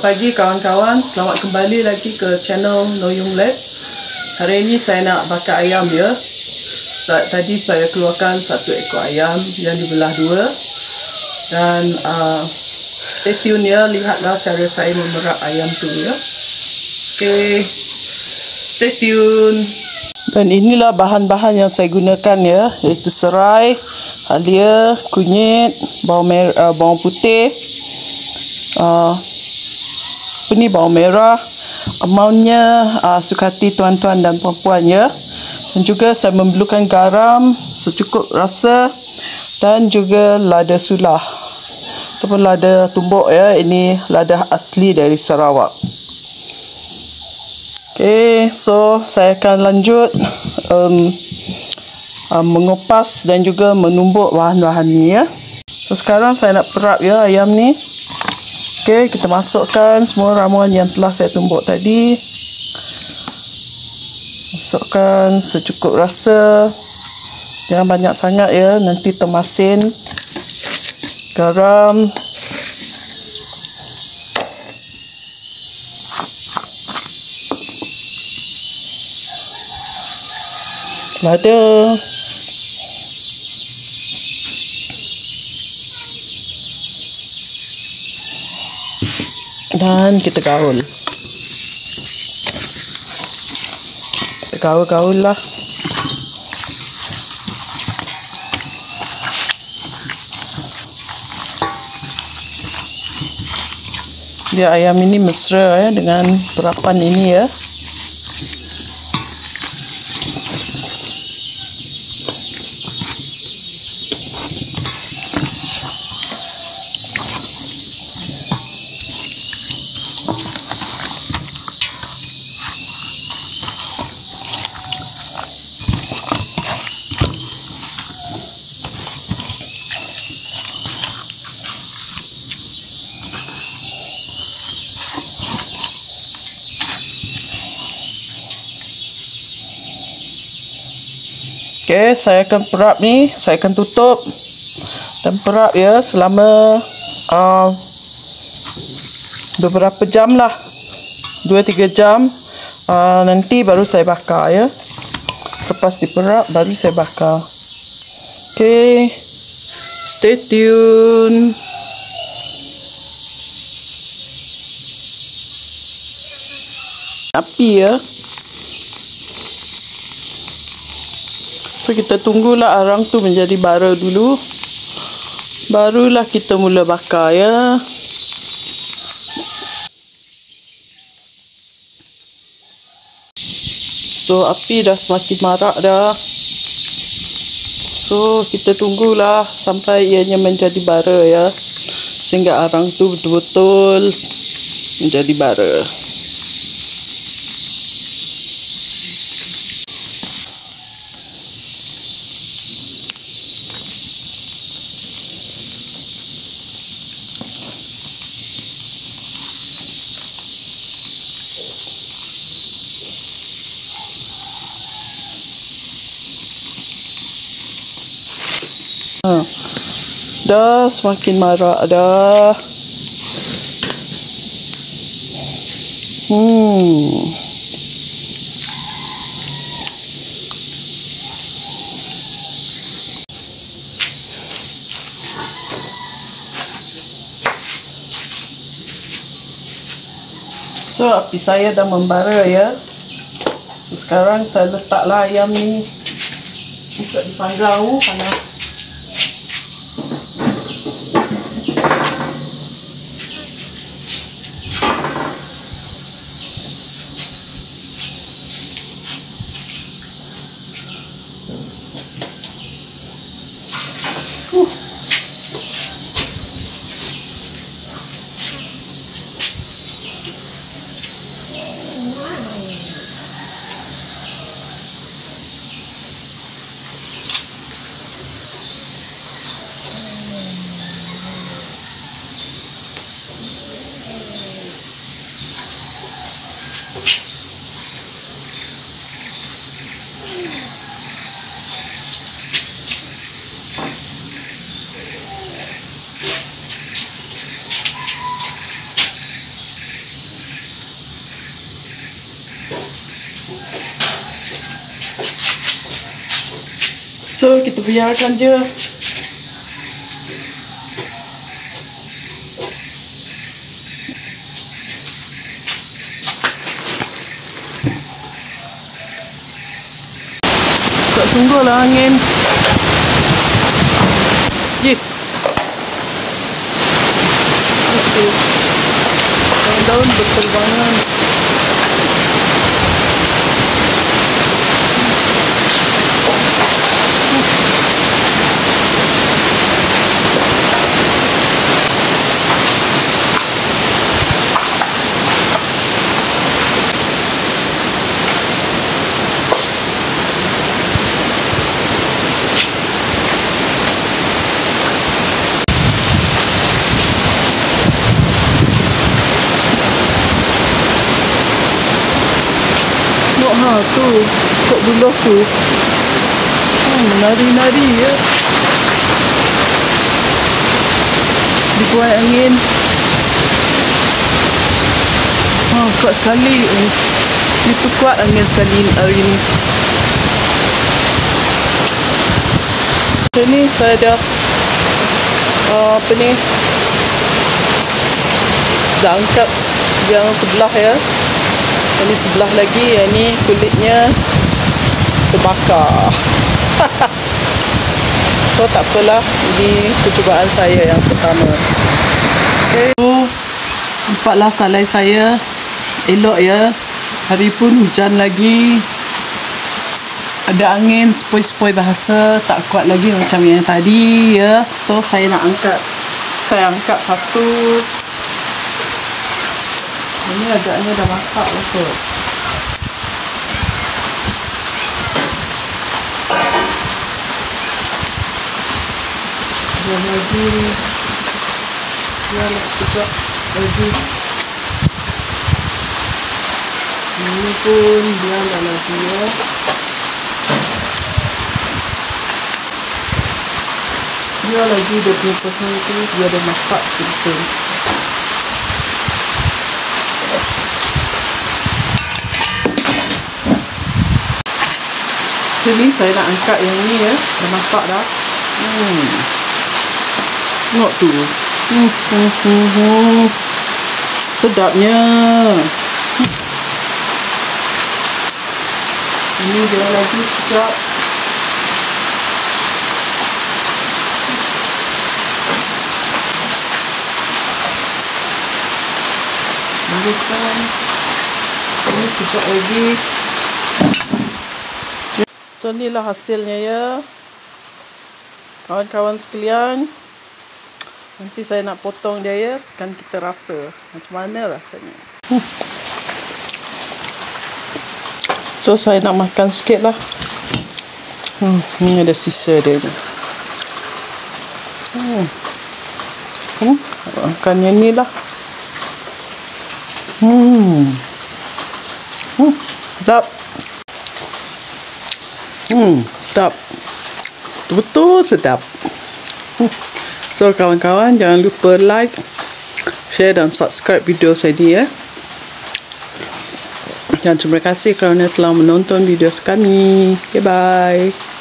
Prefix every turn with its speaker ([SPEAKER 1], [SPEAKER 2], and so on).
[SPEAKER 1] pagi kawan-kawan, selamat kembali lagi ke channel Noyung Lab. Hari ini saya nak bakar ayam ya. Tadi saya keluarkan satu ekor ayam yang dibelah dua. Dan stay tune ya, lihatlah cara saya memerap ayam tu ya. Okay, stay tune. Dan inilah bahan-bahan yang saya gunakan ya, iaitu serai, halia, kunyit, bawang putih, bawang merah. Amountnya suka hati tuan-tuan dan puan-puan ya. Dan juga saya memerlukan garam secukup rasa dan juga lada sulah ataupun lada tumbuk ya. Ini lada asli dari Sarawak. Okay, so saya akan lanjut mengupas dan juga menumbuk bahan-bahan ni ya. So sekarang saya nak perap ya ayam ni. Okay, kita masukkan semua ramuan yang telah saya tumbuk tadi. Masukkan secukup rasa. Jangan banyak sangat ya, nanti termasin. Garam. Lada. Dan kita gaul. Kita gaul-gaul lah. Biar ayam ini mesra ya dengan perapan ini ya. Okay, saya akan perap ni. Saya akan tutup dan perap ya selama beberapa jam lah, 2-3 jam. Nanti baru saya bakar ya. Selepas diperap baru saya bakar. Okay, stay tune. Api ya. So kita tunggulah arang tu menjadi bara dulu. Barulah kita mula bakar ya. So api dah semakin marak dah. So kita tunggulah sampai ianya menjadi bara ya. Sehingga arang tu betul-betul menjadi bara. Dah semakin marak dah. So api saya dah membara ya. So, sekarang saya letaklah ayam ni untuk dipanggang. Panas. So kita biarkan je. Tak sungguh lah angin. Ye. Daun-daun berterbangan. Ha tu, kok buluh tu. Nari-nari ya. Dibuai angin. Kuat sekali. Itu kuat angin sekali hari ni. Macam ni saya dah apa ni, dah angkat yang sebelah ya. Yang ni sebelah lagi, yang ni kulitnya terbakar. So tak apalah, ini percubaan saya yang pertama. Okay. So, nampaklah salai saya elok ya. Hari pun hujan lagi, ada angin sepoi-sepoi bahasa, tak kuat lagi macam yang tadi ya. So saya nak angkat, saya angkat satu. Ini agaknya dah masak lah kot. Biar lagi. Biarlah sekejap lagi. Ini pun biarlah lagi ya. Biar lagi dia punya pohon tu, dia dah masak betul. Jadi saya nak angkat yang ni ya, dah masak dah. Tengok tu. Sedapnya. Ini dia lagi sekejap. Ini sekejap lagi. So inilah hasilnya ya, kawan-kawan sekalian. Nanti saya nak potong dia ya, sekarang kita rasa macam mana rasanya. So saya nak makan sikit lah. Ini ada sisa dia ni. Makan yang ni lah. Sedap. Sedap. Betul sedap. So kawan-kawan, jangan lupa like, share dan subscribe video saya ni ya. Dan terima kasih kerana telah menonton video kami. Okay, bye.